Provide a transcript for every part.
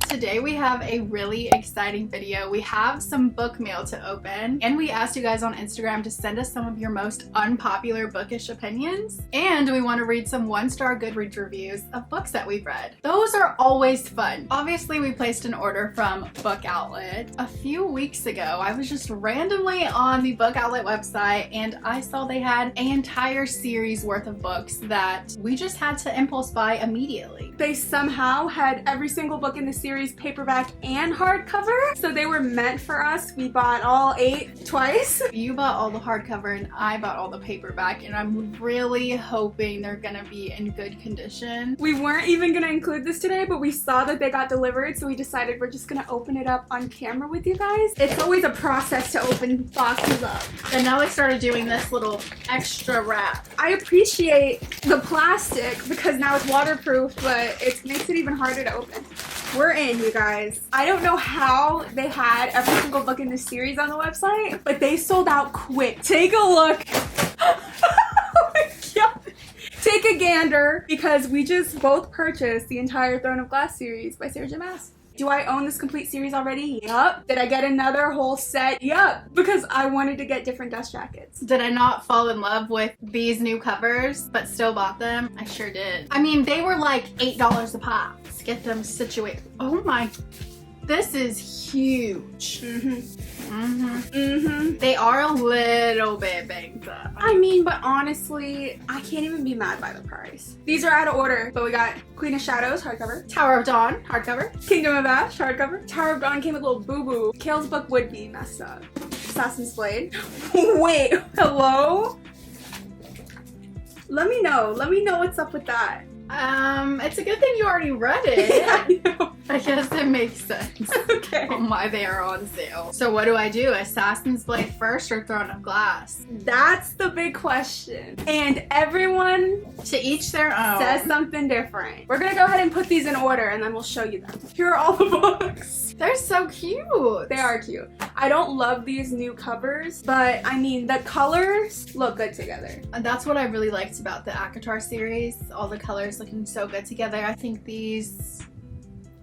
Today we have a really exciting video. We have some book mail to open, and we asked you guys on Instagram to send us some of your most unpopular bookish opinions, and we want to read some 1-star Goodreads reviews of books that we've read. Those are always fun. Obviously, we placed an order from BookOutlet a few weeks ago. I was just randomly on the BookOutlet website and I saw they had an entire series worth of books that we just had to impulse buy immediately. They somehow had every single book in the series paperback and hardcover, so they were meant for us. We bought all 8 twice. You bought all the hardcover and I bought all the paperback, and I'm really hoping they're gonna be in good condition. We weren't even gonna include this today, but we saw that they got delivered, so we decided we're just gonna open it up on camera with you guys. It's always a process to open boxes up. And now they started doing this little extra wrap. I appreciate the plastic because now it's waterproof, but it makes it even harder to open. We're in, you guys. I don't know how they had every single book in this series on the website, but they sold out quick. Take a look. Oh my God. Take a gander, because we just both purchased the entire Throne of Glass series by Sarah J. Maas. Do I own this complete series already? Yup. Did I get another whole set? Yup. Because I wanted to get different dust jackets. Did I not fall in love with these new covers but still bought them? I sure did. I mean, they were like $8 a pop. Let's get them situated. Oh my, this is huge. They are a little bit banged up. I mean, but honestly, I can't even be mad by the price. These are out of order, but we got Queen of Shadows hardcover, Tower of Dawn hardcover, Kingdom of Ash hardcover. Tower of Dawn came with a little boo-boo. Kale's book would be messed up. Assassin's Blade. Wait, hello? Let me know what's up with that. It's a good thing you already read it. I know. I guess it makes sense. Okay. On why they are on sale. So what do I do? Assassin's Blade first or Throne of Glass? That's the big question. And everyone To each their own. says something different. We're gonna go ahead and put these in order and then we'll show you them. Here are all the books. They're so cute. They are cute. I don't love these new covers, but I mean, the colors look good together. And that's what I really liked about the ACOTAR series. All the colors looking so good together. I think these...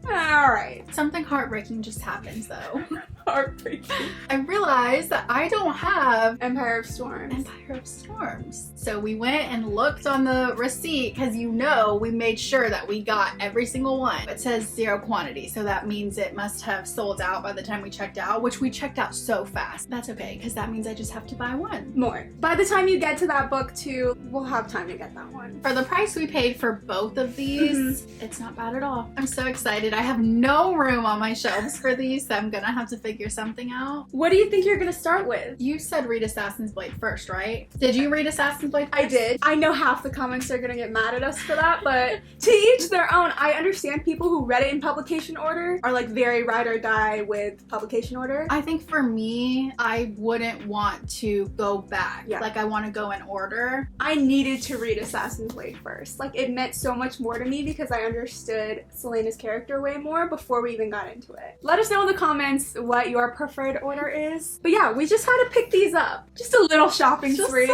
Alright. Something heartbreaking just happens though. Heartbreaking. I realized that I don't have Empire of Storms. Empire of Storms. So we went and looked on the receipt because we made sure that we got every single one. It says 0 quantity, so that means it must have sold out by the time we checked out, which we checked out so fast. That's okay, because that means I just have to buy one. More. By the time you get to that book too, we'll have time to get that one. For the price we paid for both of these, it's not bad at all. I'm so excited. I have no room on my shelves for these, so I'm gonna have to figure something out. What do you think you're gonna start with? You said read Assassin's Blade first, right? Did you read Assassin's Blade first? I did. I know half the comments are gonna get mad at us for that, but to each their own. I understand people who read it in publication order are like very ride or die with publication order. I think for me, I wouldn't want to go back. Yeah. Like I want to go in order. I needed to read Assassin's Blade first. Like it meant so much more to me because I understood Selena's character way more before we even got into it. Let us know in the comments what your preferred order is. But yeah, we just had to pick these up. Just a little shopping spree.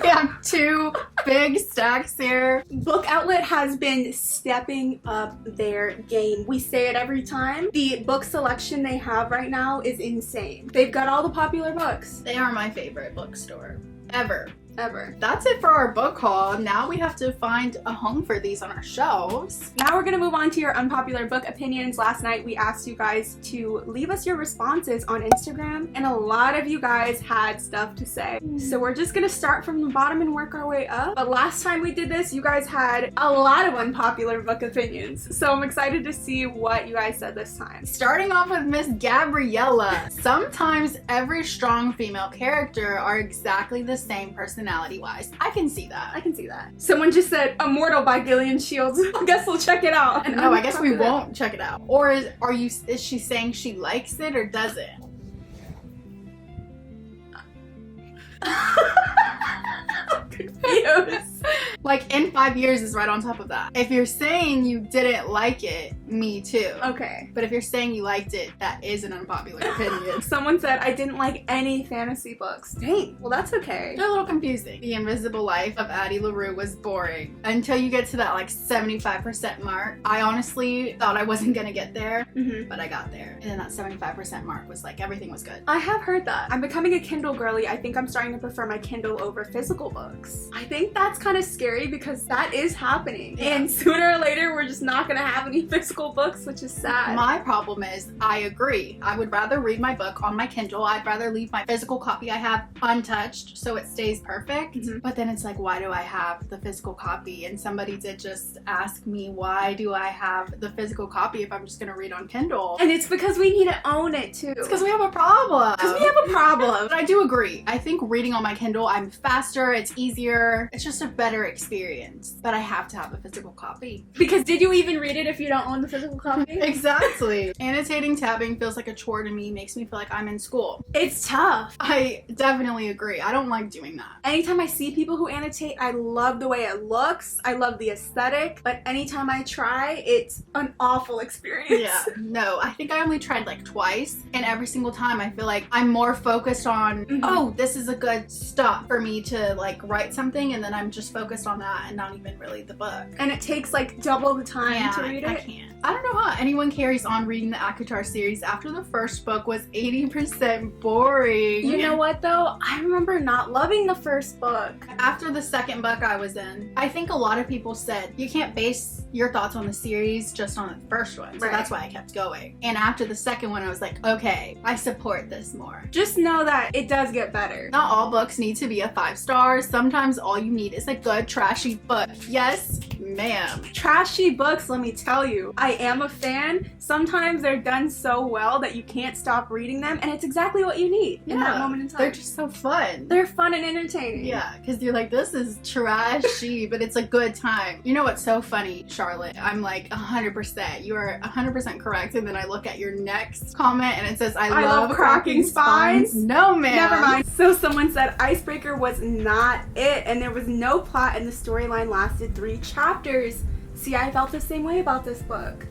We have 2 big stacks here. BookOutlet has been stepping up their game. We say it every time. The book selection they have right now is insane. They've got all the popular books. They are my favorite bookstore ever. That's it for our book haul. Now we have to find a home for these on our shelves. Now we're gonna move on to your unpopular book opinions. Last night we asked you guys to leave us your responses on Instagram, and a lot of you guys had stuff to say. So we're just gonna start from the bottom and work our way up. But last time we did this, you guys had a lot of unpopular book opinions. So I'm excited to see what you guys said this time. Starting off with Miss Gabriella. Sometimes every strong female character are exactly the same personality-wise. I can see that. I can see that. Someone just said Immortal by Gillian Shields. I guess we'll check it out. No, I guess we won't check it out. Or is she saying she likes it or doesn't? I'm confused. Like, in 5 years is right on top of that. If you're saying you didn't like it, me too. Okay. But if you're saying you liked it, that is an unpopular opinion. Someone said I didn't like any fantasy books. Dang, well that's okay. They're a little confusing. The Invisible Life of Addie LaRue was boring until you get to that like 75% mark. I honestly thought I wasn't gonna get there, but I got there. And then that 75% mark was like, everything was good. I have heard that. I'm becoming a Kindle girly. I think I'm starting to prefer my Kindle over physical books. I think that's kind of scary because that is happening. Yeah. And sooner or later, we're just not gonna have any physical books, which is sad. My problem is, I agree. I would rather read my book on my Kindle. I'd rather leave my physical copy I have untouched so it stays perfect. But then it's like, why do I have the physical copy? And somebody did just ask me, why do I have the physical copy if I'm just gonna read on Kindle? And it's because we need to own it too. It's because we have a problem. Because we have a problem. But I do agree. I think reading on my Kindle, I'm faster, it's easier, it's just a better experience. But I have to have a physical copy. Because did you even read it if you don't own the physical copy? Exactly. Annotating, tabbing feels like a chore to me, makes me feel like I'm in school. It's tough. I definitely agree. I don't like doing that. Anytime I see people who annotate, I love the way it looks. I love the aesthetic. But anytime I try, it's an awful experience. Yeah. No, I think I only tried like twice. And every single time I feel like I'm more focused on, oh, this is a good stop for me to like write something. And then I'm just focused on that and not even really the book. And it takes like double the time to read it. I can't. I don't know how anyone carries on reading the ACOTAR series after the first book was 80% boring. You know what though? I remember not loving the first book. After the second book I was in, I think a lot of people said you can't base your thoughts on the series just on the first one. So that's why I kept going. And after the second one, I was like, okay, I support this more. Just know that it does get better. Not all books need to be a 5 stars. Sometimes all you need is a good trashy book. Yes, ma'am. Trashy books, let me tell you. I am a fan. Sometimes they're done so well that you can't stop reading them, and it's exactly what you need in that moment in time. They're just so fun. They're fun and entertaining. Yeah, because you're like, this is trashy, but it's a good time. You know what's so funny, Charlotte? I'm like 100%. You are 100% correct. And then I look at your next comment and it says, I love cracking spines. No, ma'am. Never mind. So someone said Icebreaker was not it, and there was no plot, and the storyline lasted 3 chapters. See, I felt the same way about this book.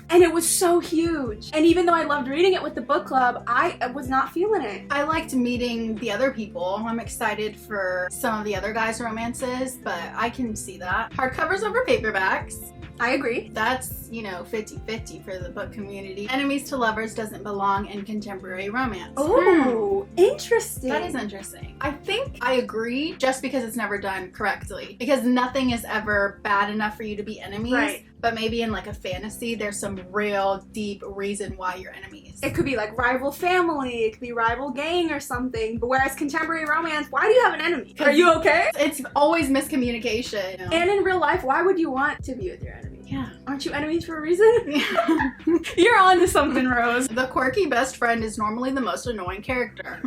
And it was so huge. And even though I loved reading it with the book club, I was not feeling it. I liked meeting the other people. I'm excited for some of the other guys' romances, but I can see that. Hardcovers over paperbacks. I agree. That's, 50-50 for the book community. Enemies to lovers doesn't belong in contemporary romance. Oh, interesting. That is interesting. I think I agree just because it's never done correctly. Because nothing is ever bad enough for you to be enemies. Right. But maybe in like a fantasy, there's some real deep reason why you're enemies. It could be like rival family, it could be rival gang or something. But whereas contemporary romance, why do you have an enemy? Are you okay? It's always miscommunication. And in real life, why would you want to be with your enemy? Yeah. Aren't you enemies for a reason? Yeah. You're on to something, Rose. The quirky best friend is normally the most annoying character.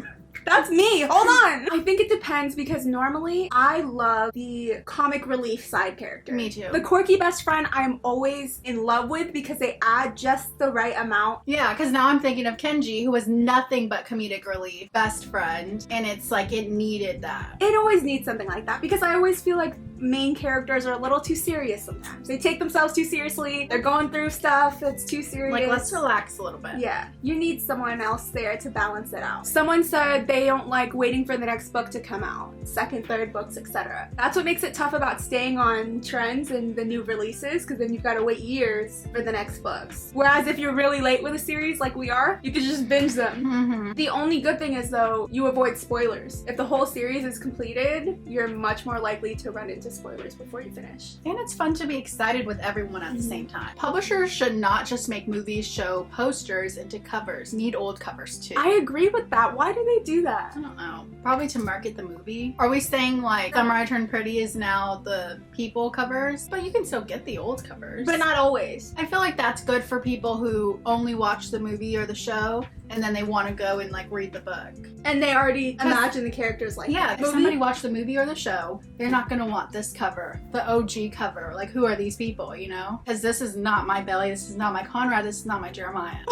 That's me. Hold on. I think it depends because normally I love the comic relief side character. Me too. The quirky best friend I'm always in love with because they add just the right amount. Yeah, because now I'm thinking of Kenji, who was nothing but comedic relief, best friend, and it's like it needed that. It always needs something like that because I always feel like main characters are a little too serious sometimes. They take themselves too seriously. They're going through stuff that's too serious. Like, let's relax a little bit. Yeah. You need someone else there to balance it out. Someone said they don't like waiting for the next book to come out. Second, third books, etc. That's what makes it tough about staying on trends and the new releases because then you've got to wait years for the next books. Whereas if you're really late with a series like we are, you can just binge them. The only good thing is though, you avoid spoilers. If the whole series is completed, you're much more likely to run into spoilers before you finish. And it's fun to be excited with everyone at the same time. Publishers should not just make movies show posters into covers. Need old covers too. I agree with that. Why do they do that? I don't know. Probably to market the movie. Are we saying like Summer I Turned Pretty is now the people covers? But you can still get the old covers. But not always. I feel like that's good for people who only watch the movie or the show and then they want to go and like read the book. And they already imagine the characters like that. If somebody watched the movie or the show, they're not going to want this cover, the OG cover. Like, who are these people, you know? Because this is not my Belly, this is not my Conrad, this is not my Jeremiah.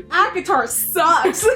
ACOTAR sucks!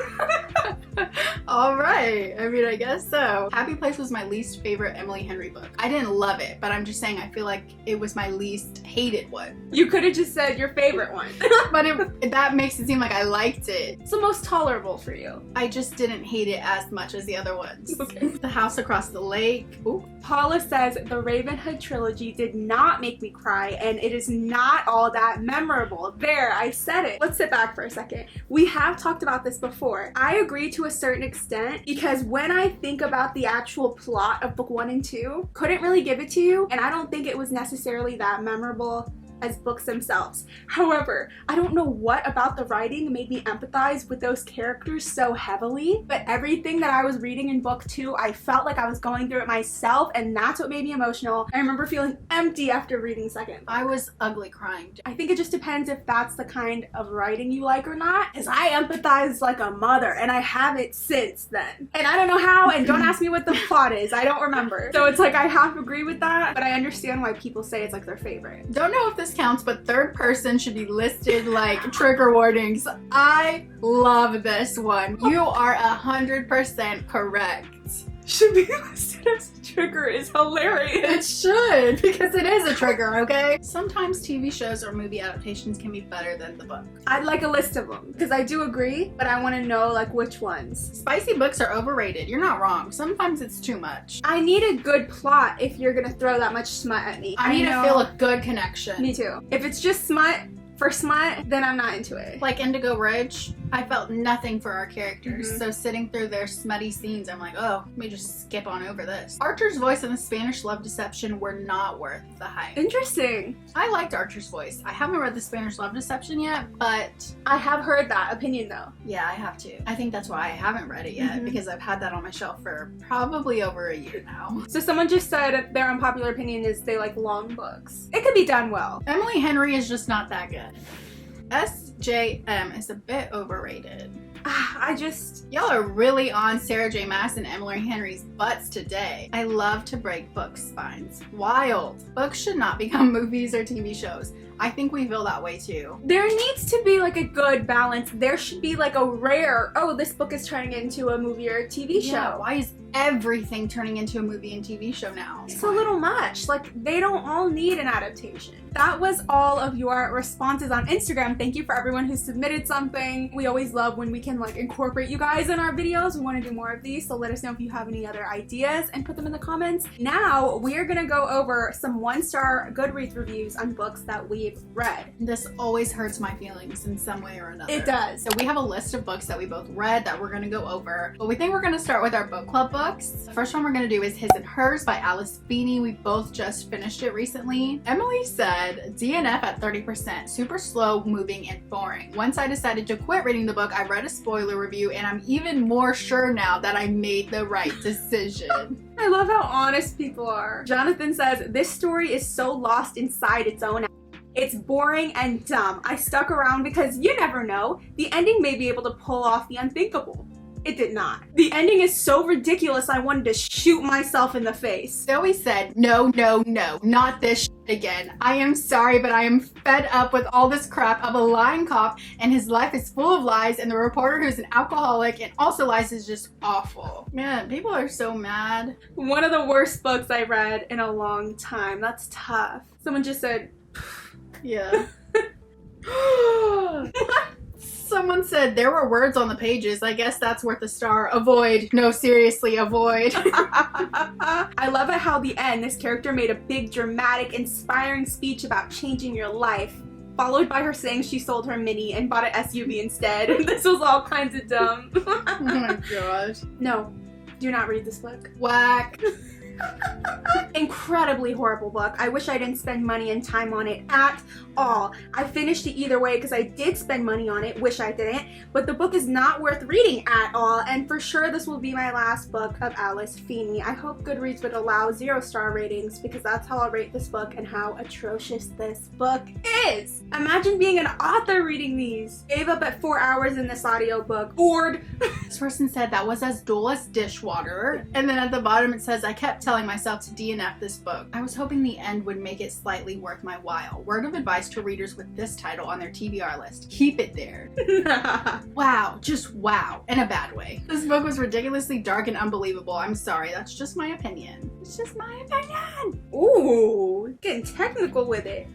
All right. I mean, I guess so. Happy Place was my least favorite Emily Henry book. I didn't love it, but I'm just saying I feel like it was my least hated one. You could have just said your favorite one. But that makes it seem like I liked it. It's the most tolerable for you. I just didn't hate it as much as the other ones. Okay. The House Across the Lake. Ooh. Paula says the Raven Hood trilogy did not make me cry, and it is not all that memorable. There, I said it. Let's sit back for a second. We have talked about this before. I agree to a certain extent because when I think about the actual plot of book 1 and 2, couldn't really give it to you, and I don't think it was necessarily that memorable as books themselves. However, I don't know what about the writing made me empathize with those characters so heavily, but everything that I was reading in book 2, I felt like I was going through it myself, and that's what made me emotional. I remember feeling empty after reading 2nd. I was ugly crying. I think it just depends if that's the kind of writing you like or not, because I empathize like a mother, and I haven't since then. And I don't know how, and don't ask me what the plot is. I don't remember. So it's like I half agree with that, but I understand why people say it's like their favorite. Don't know if this counts, but third person should be listed like trigger warnings. I love this one. You are 100% correct. Should be listed as a trigger is hilarious. It should, because it is a trigger, okay? Sometimes TV shows or movie adaptations can be better than the book. I'd like a list of them, because I do agree, but I want to know like which ones. Spicy books are overrated. You're not wrong. Sometimes it's too much. I need a good plot if you're gonna throw that much smut at me. I need to feel a good connection. Me too. If it's just smut for smut, then I'm not into it. Like Indigo Ridge, I felt nothing for our characters. So sitting through their smutty scenes, I'm like, oh, let me just skip on over this. Archer's voice and the Spanish love deception were not worth the hype. Interesting. I liked Archer's voice. I haven't read the Spanish love deception yet, but I have heard that opinion though. yeah, I have to. I think that's why I haven't read it yet, because I've had that on my shelf for probably over a year now. So someone just said their unpopular opinion is they like long books. It could be done well. Emily Henry is just not that good. SJM is a bit overrated. Y'all are really on Sarah J. Maas and Emily Henry's butts today. I love to break book spines. Wild. Books should not become movies or TV shows. I think we feel that way too. There needs to be like a good balance. There should be like a rare, oh, this book is turning into a movie or a TV show. Yeah, why is everything turning into a movie and TV show now? It's a little much. Like, they don't all need an adaptation. That was all of your responses on Instagram. Thank you for everyone who submitted something. We always love when we can like incorporate you guys in our videos. We want to do more of these, so let us know if you have any other ideas and put them in the comments. Now, we are gonna go over some 1-star Goodreads reviews on books that we've read. This always hurts my feelings in some way or another. It does. So we have a list of books that we both read that we're gonna go over, but we think we're gonna start with our book club books. The first one we're gonna do is His and Hers by Alice Feeney. We both just finished it recently. Emily said DNF at 30%, super slow moving and boring. Once I decided to quit reading the book, I read a spoiler review and I'm even more sure now that I made the right decision. I love how honest people are. Jonathan says, this story is so lost inside its own. It's boring and dumb. I stuck around because you never know. The ending may be able to pull off the unthinkable. It did not. The ending is so ridiculous I wanted to shoot myself in the face. Zoe said, no, no, no, not this shit again. I am sorry, but I am fed up with all this crap of a lying cop and his life is full of lies and the reporter who's an alcoholic and also lies is just awful. Man, people are so mad. One of the worst books I read in a long time. That's tough. Someone just said, yeah. Someone said there were words on the pages. I guess that's worth a star. Avoid. No, seriously, avoid. I love at how the end, this character made a big, dramatic, inspiring speech about changing your life, followed by her saying she sold her Mini and bought an SUV instead. This was all kinds of dumb. Oh my gosh. No, do not read this book. Whack. Incredibly horrible book. I wish I didn't spend money and time on it at all. I finished it either way because I did spend money on it, wish I didn't, but the book is not worth reading at all, and for sure this will be my last book of Alice Feeney. I hope Goodreads would allow 0-star ratings because that's how I'll rate this book and how atrocious this book is. Imagine being an author reading these. Gave up at 4 hours in this audiobook. Bored. This person said that was as dull as dishwater, and then at the bottom it says, I kept telling myself to DNF this book. I was hoping the end would make it slightly worth my while. Word of advice to readers with this title on their TBR list. Keep it there. Wow, just wow, in a bad way. This book was ridiculously dark and unbelievable. I'm sorry, that's just my opinion. It's just my opinion. Ooh, getting technical with it.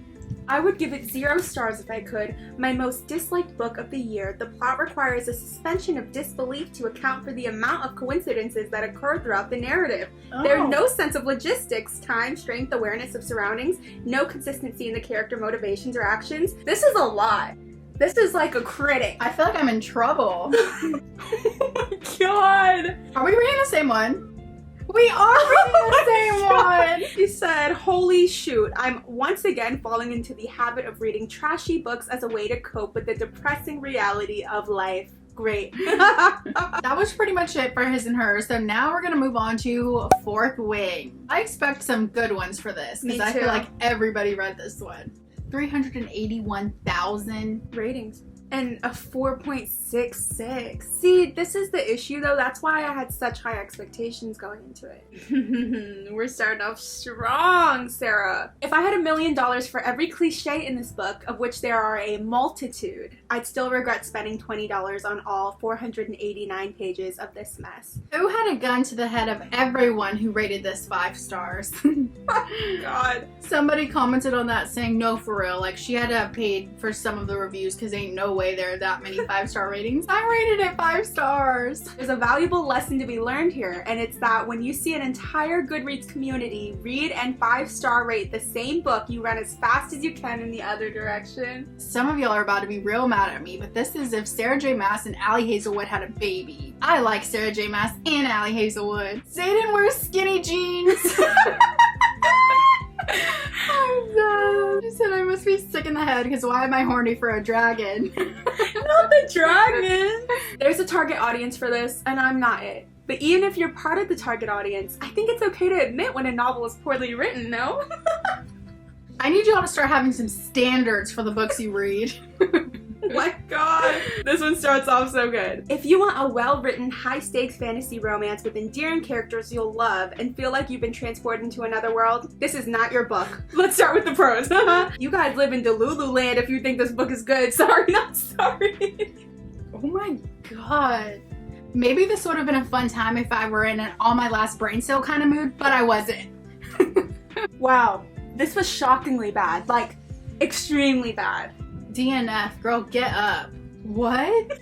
I would give it 0 stars if I could. My most disliked book of the year. The plot requires a suspension of disbelief to account for the amount of coincidences that occur throughout the narrative. There's no sense of logistics, time, strength, awareness of surroundings, no consistency in the character motivations or actions. This is a lot. This is like a critic. I feel like I'm in trouble. Oh my god. Are we reading the same one? We are reading the same one! She said, holy shoot, I'm once again falling into the habit of reading trashy books as a way to cope with the depressing reality of life. Great. That was pretty much it for his and hers, so now we're gonna move on to Fourth Wing. I expect some good ones for this, because I feel like everybody read this one. 381,000 ratings. And a 4.66. See, this is the issue though. That's why I had such high expectations going into it. We're starting off strong, Sarah. If I had $1 million for every cliche in this book, of which there are a multitude, I'd still regret spending $20 on all 489 pages of this mess. Who had a gun to the head of everyone who rated this 5 stars? God. Somebody commented on that saying, no, for real, like she had to have paid for some of the reviews because ain't no way there are that many 5-star ratings. I rated it 5 stars. There's a valuable lesson to be learned here, and it's that when you see an entire Goodreads community read and 5-star rate the same book, you run as fast as you can in the other direction. Some of y'all are about to be real mad at me, but this is if Sarah J. Maas and Allie Hazelwood had a baby. I like Sarah J. Maas and Allie Hazelwood. Zayden wears skinny jeans. I'm done. She said I must be sick in the head because why am I horny for a dragon? Not the dragon! There's a target audience for this, and I'm not it. But even if you're part of the target audience, I think it's okay to admit when a novel is poorly written, no? I need y'all to start having some standards for the books you read. Oh my god. This one starts off so good. If you want a well-written, high-stakes fantasy romance with endearing characters you'll love and feel like you've been transported into another world, this is not your book. Let's start with the pros. You guys live in Delulu land if you think this book is good. Sorry, not sorry. Oh my god. Maybe this would have been a fun time if I were in an all my last brain cell kind of mood, but I wasn't. Wow. This was shockingly bad. Like, extremely bad. DNF, girl, get up. What?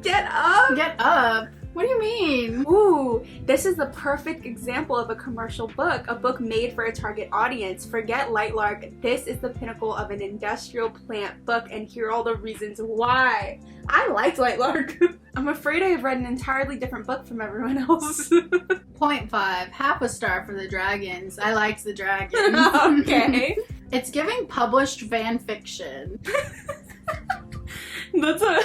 Get up? Get up? What do you mean? Ooh, this is the perfect example of a commercial book, a book made for a target audience. Forget Lightlark, this is the pinnacle of an industrial plant book, and here are all the reasons why. I liked Lightlark. I'm afraid I have read an entirely different book from everyone else. 0.5, half a star for the dragons. I liked the dragons. Okay. It's giving published fan fiction. That's a...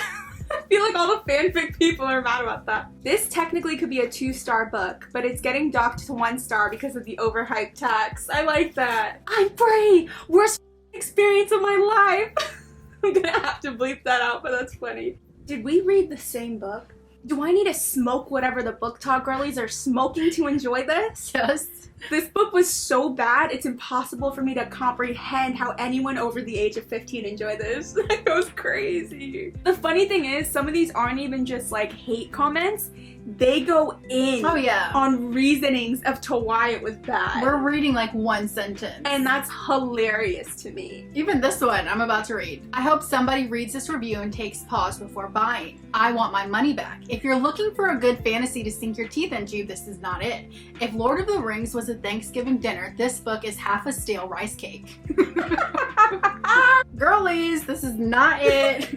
I feel like all the fanfic people are mad about that. This technically could be a 2-star book, but it's getting docked to 1 star because of the overhyped text. I like that. I'm free! Worst experience of my life! I'm gonna have to bleep that out, but that's funny. Did we read the same book? Do I need to smoke whatever the book talk girlies are smoking to enjoy this? Yes. This book was so bad, it's impossible for me to comprehend how anyone over the age of 15 enjoyed this. That goes crazy. The funny thing is, some of these aren't even just like hate comments. They go in on reasonings of to why it was bad. We're reading like 1 sentence. And that's hilarious to me. Even this one I'm about to read. I hope somebody reads this review and takes pause before buying. I want my money back. If you're looking for a good fantasy to sink your teeth into, this is not it. If Lord of the Rings was a Thanksgiving dinner, this book is half a stale rice cake. Girlies, this is not it.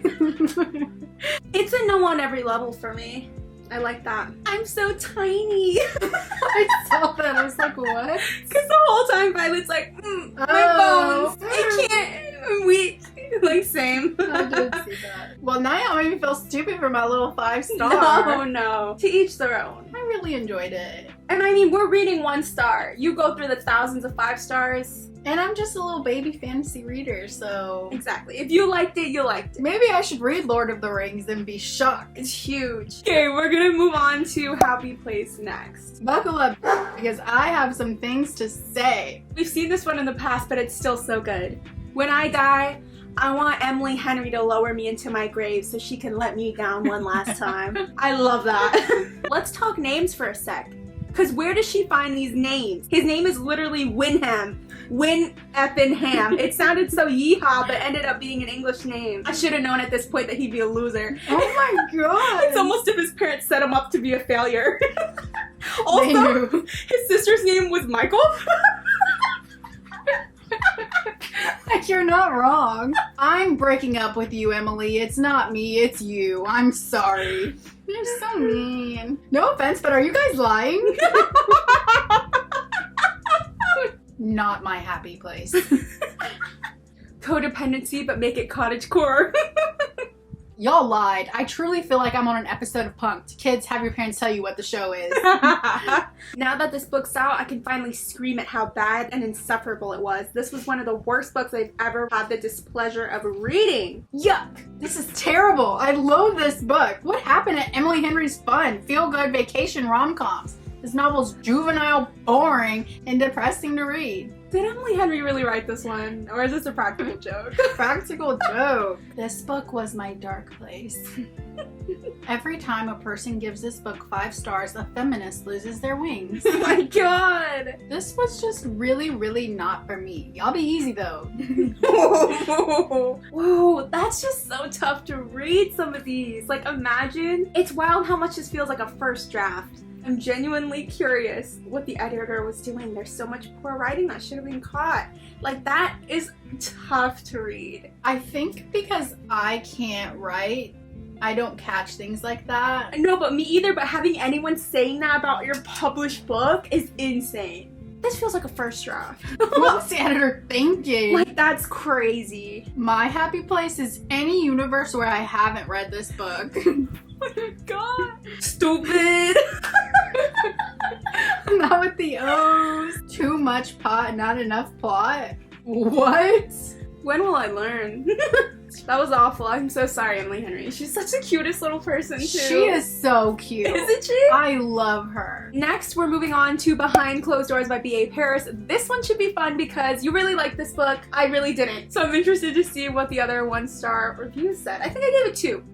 It's a no on every level for me. I like that. I'm so tiny. I saw that. I was like, what? Because the whole time Violet's like, my bones. I can't. I'm weak. Like, same. I did see that. Well, now y'all made me feel stupid for my little 5-star. No. To each their own. I really enjoyed it. And I mean, we're reading 1 star. You go through the thousands of 5 stars. And I'm just a little baby fantasy reader, so... Exactly. If you liked it, you liked it. Maybe I should read Lord of the Rings and be shocked. It's huge. Okay, we're gonna move on to Happy Place next. Buckle up. because I have some things to say. We've seen this one in the past, but it's still so good. When I die, I want Emily Henry to lower me into my grave so she can let me down one last time. I love that. Let's talk names for a sec. Because where does she find these names? His name is literally Winham. Win-eppin-ham. It sounded so yeehaw, but ended up being an English name. I should have known at this point that he'd be a loser. Oh my god. It's almost if his parents set him up to be a failure. Also, his sister's name was Michael. You're not wrong. I'm breaking up with you, Emily. It's not me, it's you. I'm sorry. You're so mean. No offense, but are you guys lying? Not my happy place. Codependency, but make it cottagecore. Y'all lied. I truly feel like I'm on an episode of Punk'd. Kids, have your parents tell you what the show is. Now that this book's out, I can finally scream at how bad and insufferable it was. This was one of the worst books I've ever had the displeasure of reading. Yuck! This is terrible. I loathe this book. What happened to Emily Henry's fun, feel-good vacation rom-coms? This novel's juvenile, boring, and depressing to read. Did Emily Henry really write this one? Or is this a practical joke? Practical joke. This book was my dark place. Every time a person gives this book 5 stars, a feminist loses their wings. Oh my god! This was just really, really not for me. Y'all be easy though. Whoa, that's just so tough to read some of these. Like, imagine. It's wild how much this feels like a first draft. I'm genuinely curious what the editor was doing. There's so much poor writing that should have been caught. Like, that is tough to read. I think because I can't write, I don't catch things like that. No, but me either, but having anyone saying that about your published book is insane. This feels like a first draft. What's the editor thinking? Like, that's crazy. My happy place is any universe where I haven't read this book. Oh my god. Stupid. Not with the O's. Too much pot, not enough plot. What? When will I learn? That was awful. I'm so sorry, Emily Henry. She's such the cutest little person, too. She is so cute. Isn't she? I love her. Next, we're moving on to Behind Closed Doors by B.A. Paris. This one should be fun because you really liked this book. I really didn't. So I'm interested to see what the other 1-star reviews said. I think I gave it 2.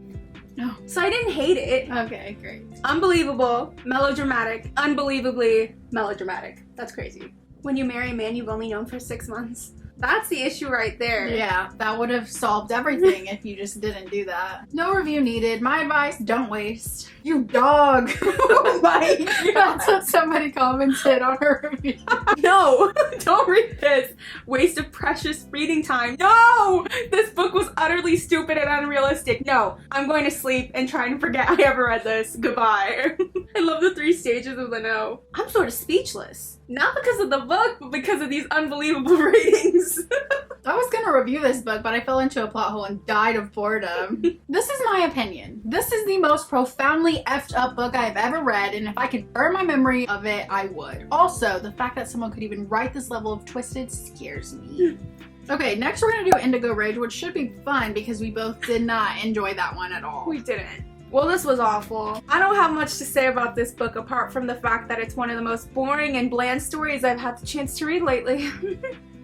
No. So I didn't hate it. Okay, great. Unbelievable, melodramatic, unbelievably melodramatic. That's crazy. When you marry a man you've only known for 6 months. That's the issue right there. Yeah, that would have solved everything if you just didn't do that. No review needed. My advice, don't waste. You dog. Oh my god. That's what somebody commented on her review. No, don't read this. Waste of precious reading time. No! This book was utterly stupid and unrealistic. No, I'm going to sleep and try and forget I ever read this. Goodbye. I love the 3 stages of the no. I'm sort of speechless. Not because of the book, but because of these unbelievable ratings. I was gonna review this book, but I fell into a plot hole and died of boredom. This is my opinion. This is the most profoundly effed up book I've ever read, and if I could burn my memory of it, I would. Also, the fact that someone could even write this level of twisted scares me. Okay, next we're gonna do Indigo Rage, which should be fun because we both did not enjoy that one at all. We didn't. Well, this was awful. I don't have much to say about this book apart from the fact that it's one of the most boring and bland stories I've had the chance to read lately.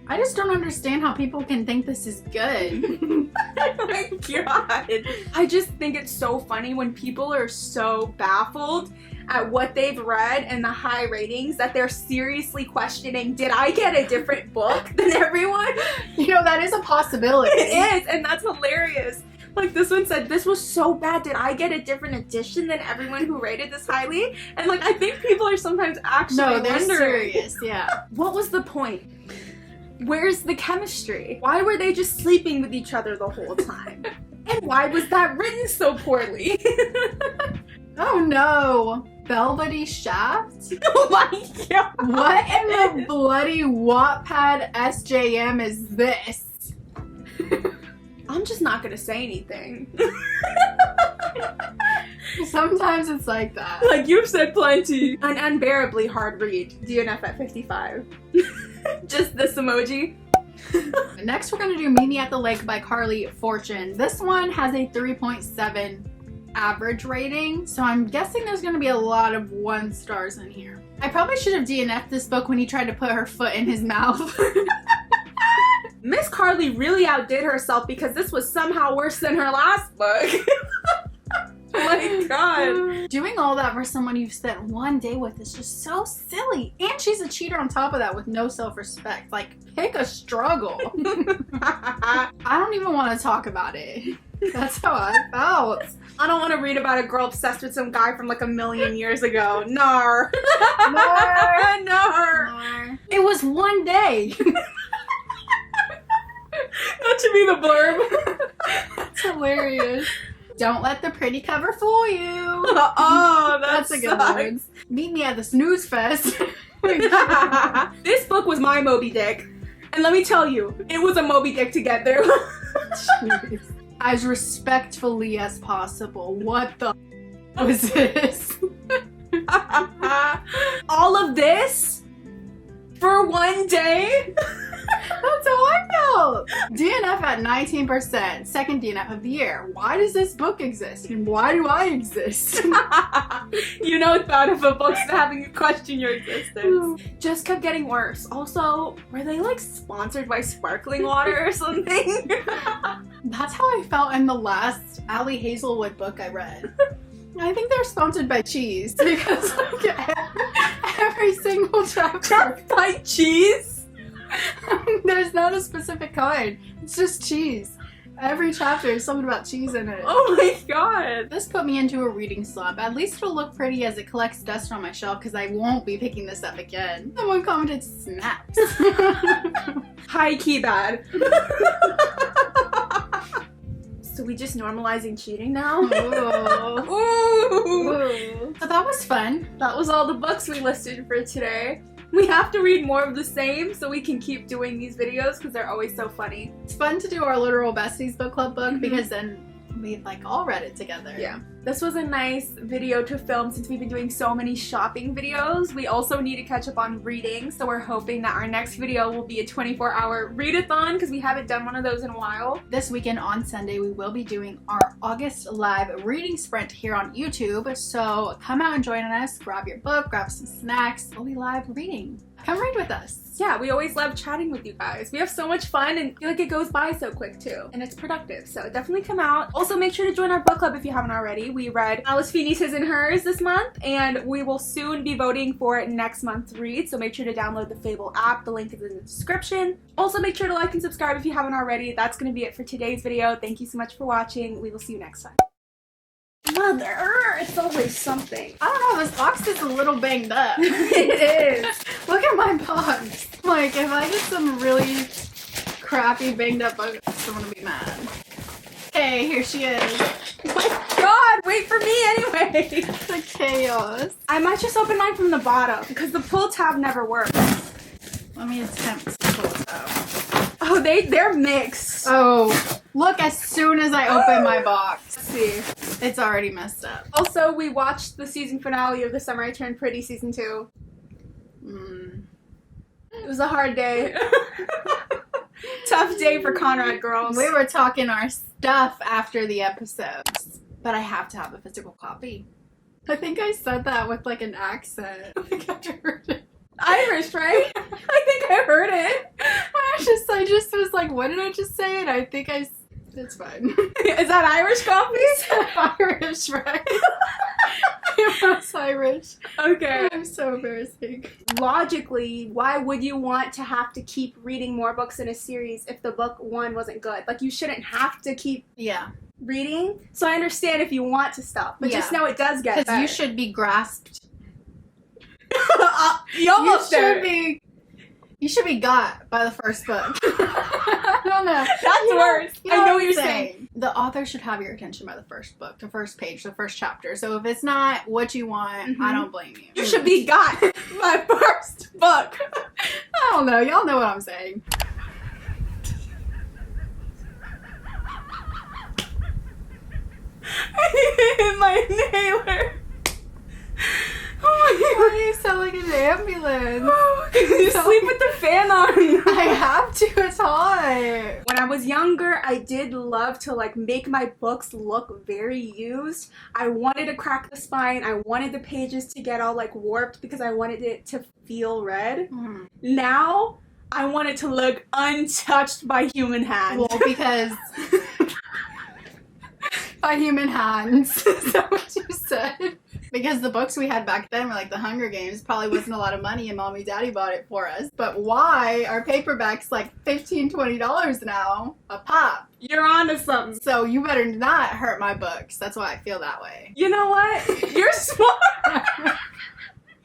I just don't understand how people can think this is good. Oh my god. I just think it's so funny when people are so baffled at what they've read and the high ratings that they're seriously questioning, did I get a different book than everyone? You know, that is a possibility. It is, and that's hilarious. Like, this one said, this was so bad, did I get a different edition than everyone who rated this highly? And like, I think people are sometimes actually they're wondering. serious, yeah. What was the point? Where's the chemistry? Why were they just sleeping with each other the whole time? And why was that written so poorly? Oh no! Velvety Shaft? Oh my god! What in the bloody Wattpad SJM is this? I'm just not gonna say anything. Sometimes it's like that. Like, you've said plenty. An unbearably hard read. DNF at 55. Just this emoji. Next we're gonna do Meet Me at the Lake by Carly Fortune. This one has a 3.7 average rating. So I'm guessing there's gonna be a lot of 1 stars in here. I probably should have DNF'd this book when he tried to put her foot in his mouth. Miss Carly really outdid herself because this was somehow worse than her last book. Oh my god. Doing all that for someone you've spent 1 day with is just so silly. And she's a cheater on top of that with no self-respect. Like, pick a struggle. I don't even want to talk about it. That's how I felt. I don't want to read about a girl obsessed with some guy from like 1,000,000 years ago. Nar. Nar. Nar. It was 1 day. That should be the blurb. That's hilarious. Don't let the pretty cover fool you. Oh, that's a good one. Meet me at the snooze fest. This book was my Moby Dick. And let me tell you, it was a Moby Dick to get through. Jeez. As respectfully as possible. What the was this? All of this for 1 day? That's how I felt. DNF at 19%, second DNF of the year. Why does this book exist? And why do I exist? You know it's bad if a book's having you question your existence. Just kept getting worse. Also, were they like sponsored by sparkling water or something? That's how I felt in the last Allie Hazelwood book I read. I think they're sponsored by cheese because like every single chapter by cheese? There's not a specific kind. It's just cheese. Every chapter is something about cheese in it. Oh my god. This put me into a reading slump. At least it'll look pretty as it collects dust on my shelf because I won't be picking this up again. Someone commented snaps. High key bad. So we just normalizing cheating now? Ooh. Ooh. So that was fun. That was all the books we listed for today. We have to read more of the same so we can keep doing these videos because they're always so funny. It's fun to do our Literal Besties Book Club book because then we like all read it together. Yeah. This was a nice video to film since we've been doing so many shopping videos. We also need to catch up on reading, so we're hoping that our next video will be a 24-hour readathon because we haven't done one of those in a while. This weekend on Sunday, we will be doing our August live reading sprint here on YouTube, so come out and join us, grab your book, grab some snacks. We'll be live reading. Come read with us. Yeah, we always love chatting with you guys. We have so much fun and I feel like it goes by so quick too. And it's productive, so definitely come out. Also, make sure to join our book club if you haven't already. We read Alice Feeney's His and Hers this month, and we will soon be voting for next month's read, so make sure to download the Fable app. The link is in the description. Also, make sure to like and subscribe if you haven't already. That's going to be it for today's video. Thank you so much for watching. We will see you next time. Mother, it's always something. I don't know, this box is a little banged up. It is. Look at my box. Like, if I get some really crappy banged up books, I'm gonna be mad. Hey, here she is. Oh my god, wait for me anyway. The chaos. I might just open mine from the bottom because the pull tab never works. Let me attempt to pull it out. Oh, they're mixed. Oh, look, as soon as I open my box. Let's see. It's already messed up. Also, we watched the season finale of The Summer I Turned Pretty season 2. It was a hard day. Tough day for Conrad girls. We were talking our stuff after the episodes, but I have to have a physical copy. I think I said that with like an accent. I think I heard it. Irish, right? I think I heard it. I just was like, what did I just say? And I think it's fine. Is that Irish coffee? Irish, right? It was Irish. Okay. I'm so embarrassing. Logically, why would you want to have to keep reading more books in a series if the book one wasn't good? Like, you shouldn't have to keep reading. So I understand if you want to stop, but just know it does get better. Because you should be grasped. You almost You should be got by the first book. I don't know. That's worse. I know what you're saying. The author should have your attention by the first book, the first page, the first chapter. So if it's not what you want, I don't blame you. You should be got by first book. I don't know. Y'all know what I'm saying. My inhaler. Oh my god. Why do you sound like an ambulance? You sleep with the fan on. I have to, it's hot. When I was younger, I did love to like make my books look very used. I wanted to crack the spine. I wanted the pages to get all like warped because I wanted it to feel read. Now, I want it to look untouched by human hands. Well, because by human hands. Is that what you said? Because the books we had back then were like the Hunger Games. Probably wasn't a lot of money and mommy daddy bought it for us. But why are paperbacks like $15, $20 now a pop? You're onto something. So you better not hurt my books. That's why I feel that way. You know what? You're smart.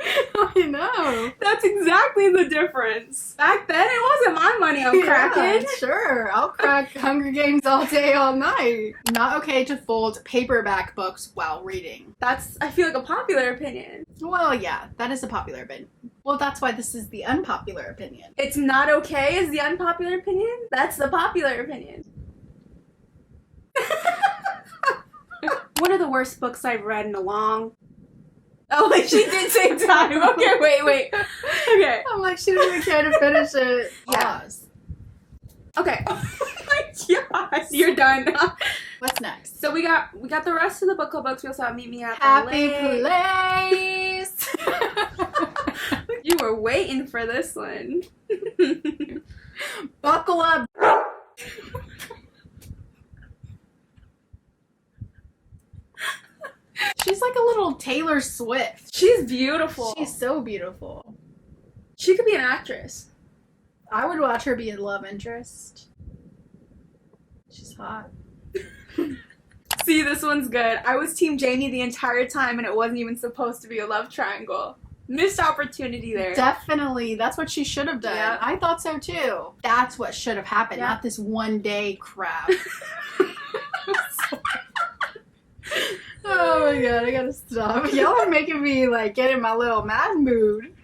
I know. That's exactly the difference. Back then, it wasn't my money I'm cracking. Sure. I'll crack Hunger Games all day, all night. Not okay to fold paperback books while reading. That's, I feel like, a popular opinion. Well, yeah, that is a popular opinion. Well, that's why this is the unpopular opinion. It's not okay is the unpopular opinion? That's the popular opinion. One of the worst books I've read in a long... Oh, like she did take time. Okay, wait. Okay. I'm like, she didn't even care to finish it. Yeah. Pause. Okay. Oh my gosh, you're done. What's next? So we got the rest of the book club books. We also have Meet Me at Happy the Lake. Place. You were waiting for this one. Buckle up. She's like a little Taylor Swift. She's beautiful. She's so beautiful. She could be an actress. I would watch her be a love interest. She's hot. See, this one's good. I was Team Jamie the entire time and it wasn't even supposed to be a love triangle. Missed opportunity there. Definitely. That's what she should have done. Yeah. I thought so too. That's what should have happened, Yeah. not this one day crap. Oh my god, I gotta stop. Y'all are making me like get in my little mad mood.